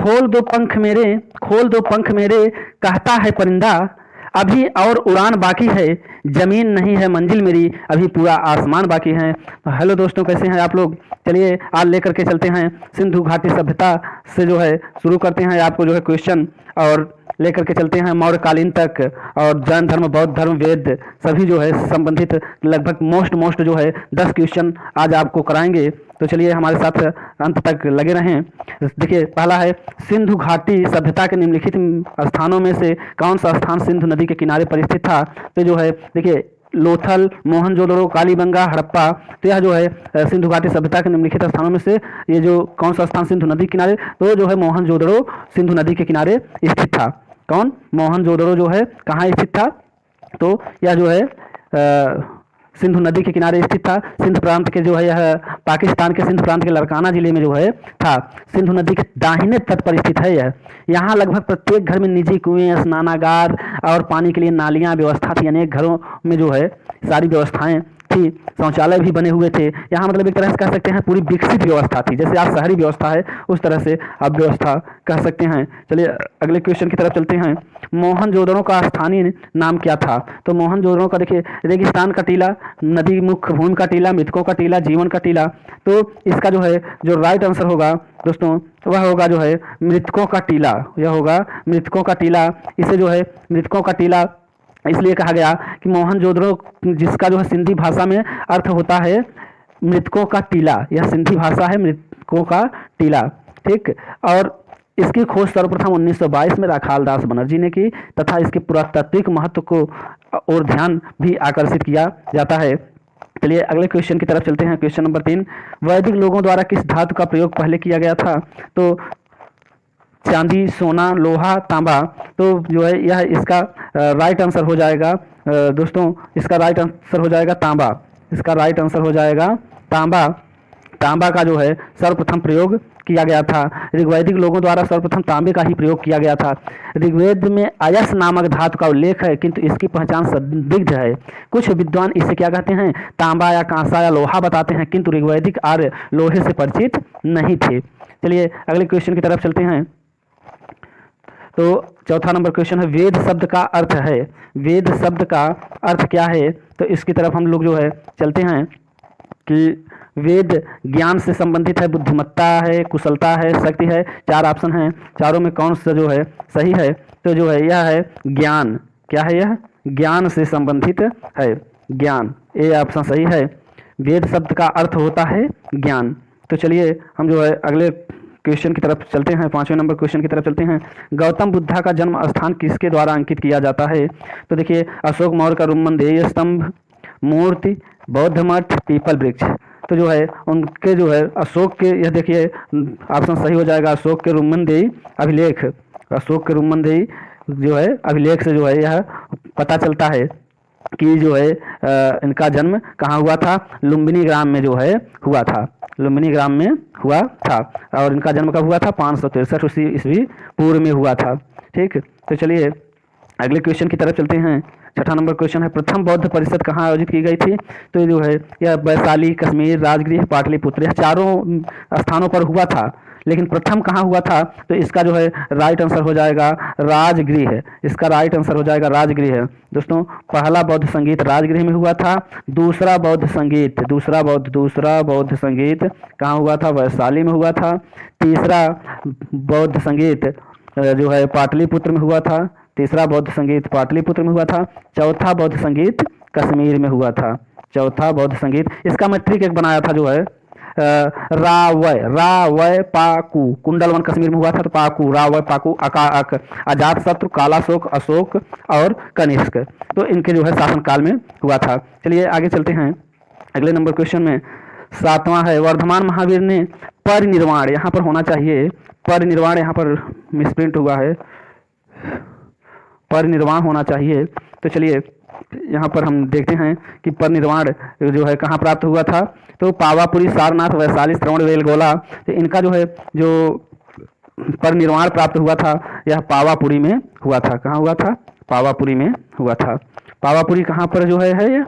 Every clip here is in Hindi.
खोल दो पंख मेरे, खोल दो पंख मेरे, कहता है परिंदा, अभी और उड़ान बाकी है, जमीन नहीं है मंजिल मेरी, अभी पूरा आसमान बाकी है। तो हेलो दोस्तों, कैसे हैं आप लोग? चलिए आज लेकर के चलते हैं सिंधु घाटी सभ्यता से जो है शुरू करते हैं आपको जो है क्वेश्चन, और लेकर के चलते हैं मौर्यकालीन तक, और जैन धर्म, बौद्ध धर्म, वेद सभी जो है संबंधित लगभग मोस्ट जो है 10 क्वेश्चन आज आपको कराएंगे। तो चलिए हमारे साथ अंत तक लगे रहें। देखिए पहला है, सिंधु घाटी सभ्यता के निम्नलिखित स्थानों में से कौन सा स्थान सिंधु नदी के किनारे पर स्थित था? तो जो है देखिए लोथल, मोहनजोदड़ो, कालीबंगा, हड़प्पा। तो यह जो है सिंधु घाटी सभ्यता के निम्नलिखित स्थानों में से ये जो कौन सा स्थान सिंधु नदी किनारे, तो जो है मोहनजोदड़ो सिंधु नदी के किनारे स्थित था। कौन? मोहनजोदड़ो जो है कहाँ स्थित था? तो यह जो है सिंधु नदी के किनारे स्थित था। सिंध प्रांत के जो है यह पाकिस्तान के सिंध प्रांत के लड़काना जिले में जो है था। सिंधु नदी के दाहिने तट पर स्थित है यह। यहाँ लगभग प्रत्येक घर में निजी कुएं, स्नानागार और पानी के लिए नालियाँ व्यवस्था थी। अनेक घरों में जो है सारी व्यवस्थाएं थी, शौचालय भी बने हुए थे। यहाँ मतलब एक तरह से कह सकते हैं पूरी विकसित व्यवस्था थी, जैसे आज शहरी व्यवस्था है उस तरह से अब व्यवस्था कह सकते हैं। चलिए अगले क्वेश्चन की तरफ चलते हैं। मोहनजोदड़ो का स्थानीय नाम क्या था? तो मोहनजोदड़ो का देखिए रेगिस्तान का टीला, नदी मुख भूमि का टीला, मृतकों का टीला, जीवन का टीला। तो इसका जो है जो राइट आंसर होगा दोस्तों वह होगा जो है मृतकों का टीला। यह होगा मृतकों का टीला। इसे जो है मृतकों का टीला इसलिए कहा गया कि मोहनजोदड़ो, जिसका जो है सिंधी भाषा में अर्थ होता है मृतकों का टीला, यह सिंधी भाषा है मृतकों का टीला। ठीक, और इसकी खोज सर्वप्रथम 1922 में राखाल दास बनर्जी ने की, तथा इसके पुरातात्विक महत्व को और ध्यान भी आकर्षित किया जाता है। चलिए अगले क्वेश्चन की तरफ चलते हैं। क्वेश्चन नंबर 3, वैदिक लोगों द्वारा किस धातु का प्रयोग पहले किया गया था? तो चांदी, सोना, लोहा, तांबा। तो जो है यह इसका राइट आंसर हो जाएगा दोस्तों, इसका राइट आंसर हो जाएगा तांबा। इसका राइट आंसर हो जाएगा तांबा। तांबा का जो है सर्वप्रथम प्रयोग किया गया था। ऋग्वैदिक लोगों द्वारा सर्वप्रथम तांबे का ही प्रयोग किया गया था। ऋग्वेद में अयस नामक धातु का उल्लेख है, किंतु इसकी पहचान संदिग्ध है। कुछ विद्वान इसे क्या कहते हैं? तांबा या कांसा या लोहा बताते हैं, किंतु ऋग्वैदिक आर्य लोहे से परिचित नहीं थे। चलिए अगले क्वेश्चन की तरफ चलते हैं। तो चौथा नंबर क्वेश्चन है, वेद शब्द का अर्थ है। वेद शब्द का अर्थ क्या है? तो इसकी तरफ हम लोग जो है चलते हैं कि वेद ज्ञान से संबंधित है, बुद्धिमत्ता है, कुशलता है, शक्ति है। 4 ऑप्शन हैं, चारों में कौन सा जो है सही है? तो जो है यह है ज्ञान। क्या है यह? ज्ञान से संबंधित है, ज्ञान। ए ऑप्शन सही है। वेद शब्द का अर्थ होता है ज्ञान। तो चलिए हम जो है अगले क्वेश्चन की तरफ चलते हैं। 5वें नंबर क्वेश्चन की तरफ चलते हैं। गौतम बुद्धा का जन्म स्थान किसके द्वारा अंकित किया जाता है? तो देखिए अशोक मौर्य का रुमनदेही स्तंभ, मूर्ति, बौद्ध मठ, पीपल वृक्ष। तो जो है उनके जो है अशोक के, यह देखिए ऑप्शन सही हो जाएगा अशोक के रुमनदेही अभिलेख। अशोक के रुमनदेही जो है अभिलेख से जो है यह पता चलता है कि जो है इनका जन्म कहाँ हुआ था? लुम्बिनी ग्राम में जो है हुआ था। लुम्बिनी ग्राम में हुआ था। और इनका जन्म कब हुआ था? 563 ईस्वी पूर्व में हुआ था। ठीक, तो चलिए अगले क्वेश्चन की तरफ चलते हैं। 6ठा नंबर क्वेश्चन है, प्रथम बौद्ध परिषद कहाँ आयोजित की गई थी? तो ये जो है यह वैशाली, कश्मीर, राजगृह, पाटलिपुत्र, यह चारों स्थानों पर हुआ था। लेकिन प्रथम कहाँ हुआ था? तो इसका जो है राइट आंसर हो जाएगा राजगृह। इसका राइट आंसर हो जाएगा राजगृह। दोस्तों पहला बौद्ध संगीत राजगृह में हुआ था। दूसरा बौद्ध बौद्ध संगीत कहाँ हुआ था? वैशाली में हुआ था। तीसरा बौद्ध संगीत जो है पाटलिपुत्र में हुआ था। तीसरा बौद्ध संगीत पाटलिपुत्र में हुआ था। चौथा बौद्ध संगीत कश्मीर में हुआ था। चौथा बौद्ध संगीत, इसका मैं ट्रिक एक बनाया था जो है रावय पाकू, कुंडलवन कश्मीर में हुआ था। तो पाकू, रावय पाकू, अकाक, अजात शत्रु, कालाशोक, अशोक और कनिष्क, तो इनके जो है शासनकाल में हुआ था। चलिए आगे चलते हैं अगले नंबर क्वेश्चन में। 7वां है, वर्धमान महावीर ने परिनिर्वाण, यहाँ पर होना चाहिए परिनिर्वाण, यहाँ पर मिसप्रिंट हुआ है, परिनिर्वाण होना चाहिए। तो चलिए यहाँ पर हम देखते हैं कि परिनिर्वाण जो है कहाँ प्राप्त हुआ था? तो पावापुरी, सारनाथ, वैशाली, श्रवण बेलगोला। तो इनका जो है जो परिनिर्वाण प्राप्त हुआ था यह पावापुरी में हुआ था। कहाँ हुआ था? पावापुरी में हुआ था। पावापुरी कहाँ पर जो है यह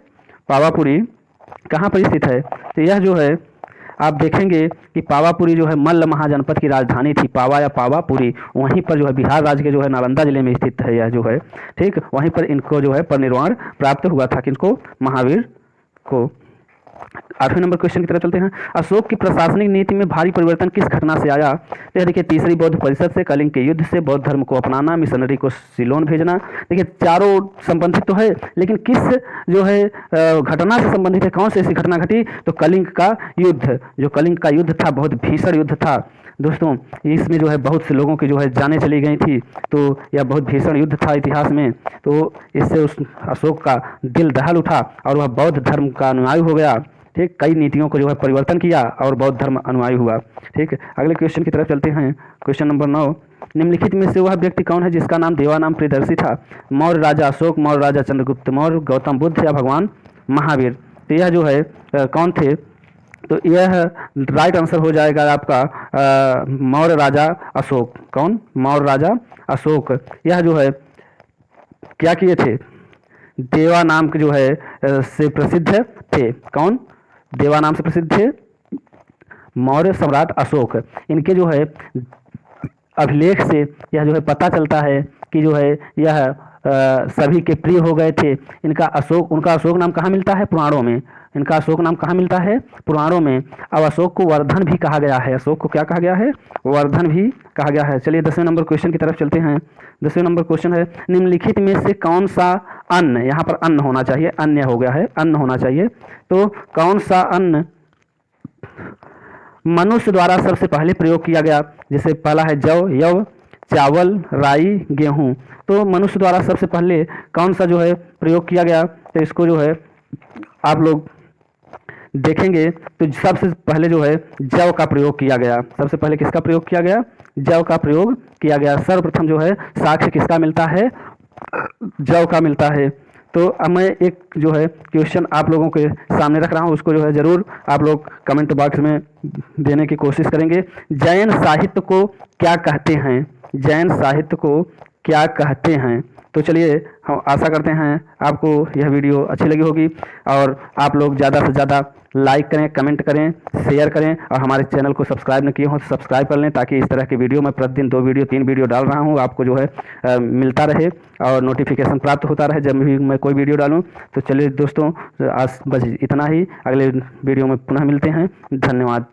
पावापुरी कहाँ पर स्थित है? तो यह जो है आप देखेंगे कि पावापुरी जो है मल्ल महाजनपद की राजधानी थी, पावा या पावापुरी, वहीं पर जो है बिहार राज्य के जो है नालंदा जिले में स्थित है यह जो है, ठीक, वहीं पर इनको जो है परिनिर्वाण प्राप्त हुआ था, किनको, महावीर को। 8वें नंबर क्वेश्चन की तरफ चलते हैं। अशोक की प्रशासनिक नीति में भारी परिवर्तन किस घटना से आया? तो देखिए, तीसरी बौद्ध परिषद से, कलिंग के युद्ध से, बौद्ध धर्म को अपनाना, मिशनरी को सिलोन भेजना। देखिए चारों संबंधित तो है, लेकिन किस जो है घटना से संबंधित है, कौन सी ऐसी घटना घटी? तो कलिंग का युद्ध, जो कलिंग का युद्ध था बहुत भीषण युद्ध था दोस्तों, इसमें जो है बहुत से लोगों की जो है जानें चली गई थी, तो यह बहुत भीषण युद्ध था इतिहास में। तो इससे उस अशोक का दिल दहल उठा और वह बौद्ध धर्म का अनुयायी हो गया, ठीक, कई नीतियों को जो है परिवर्तन किया और बौद्ध धर्म अनुयायी हुआ, ठीक। अगले क्वेश्चन की तरफ चलते हैं। क्वेश्चन नंबर 9, निम्नलिखित में से वह व्यक्ति कौन है जिसका नाम देवानाम प्रियदर्शी था? मौर्य राजा अशोक, मौर्य राजा चंद्रगुप्त मौर्य, गौतम बुद्ध या भगवान महावीर? तो यह जो है कौन थे? तो यह राइट आंसर हो जाएगा आपका मौर्य राजा अशोक। कौन? मौर्य राजा अशोक। यह जो है क्या किए थे? देवा नाम के जो है से प्रसिद्ध थे। कौन? देवा नाम से प्रसिद्ध थे मौर्य सम्राट अशोक। इनके जो है अभिलेख से यह जो है पता चलता है कि जो है यह सभी के प्रिय हो गए थे। उनका अशोक नाम कहाँ मिलता है? पुराणों में। इनका अशोक नाम कहाँ मिलता है? पुराणों में। अब अशोक को वर्धन भी कहा गया है। अशोक को क्या कहा गया है? वर्धन भी कहा गया है। चलिए 10वें नंबर क्वेश्चन की तरफ चलते हैं। 10वें नंबर क्वेश्चन है, निम्नलिखित में से कौन सा अन्न, यहाँ पर अन्न होना चाहिए, अन्य हो गया है, अन्न होना चाहिए, तो कौन सा अन्न मनुष्य द्वारा सबसे पहले प्रयोग किया गया? जैसे पहला है जौ, यव, चावल, राई, गेहूं। तो मनुष्य द्वारा सबसे पहले कौन सा जो है प्रयोग किया गया? तो इसको जो है आप लोग देखेंगे तो सबसे पहले जो है जौ का प्रयोग किया गया। सबसे पहले किसका प्रयोग किया गया? जौ का प्रयोग किया गया। सर्वप्रथम जो है साक्ष्य किसका मिलता है? जौ का मिलता है। तो अब मैं एक जो है क्वेश्चन आप लोगों के सामने रख रहा हूँ, उसको जो है ज़रूर आप लोग कमेंट बॉक्स में देने की कोशिश करेंगे। जैन साहित्य को क्या कहते हैं? जैन साहित्य को क्या कहते हैं? तो चलिए हम आशा करते हैं आपको यह वीडियो अच्छी लगी होगी और आप लोग ज़्यादा से ज़्यादा लाइक करें, कमेंट करें, शेयर करें और हमारे चैनल को सब्सक्राइब न किए हो तो सब्सक्राइब कर लें, ताकि इस तरह की वीडियो मैं प्रतिदिन 2 वीडियो 3 वीडियो डाल रहा हूँ, आपको जो है मिलता रहे और नोटिफिकेशन प्राप्त होता रहे जब भी मैं कोई वीडियो डालूँ। तो चलिए दोस्तों, आज बस इतना ही। अगले वीडियो में पुनः मिलते हैं। धन्यवाद।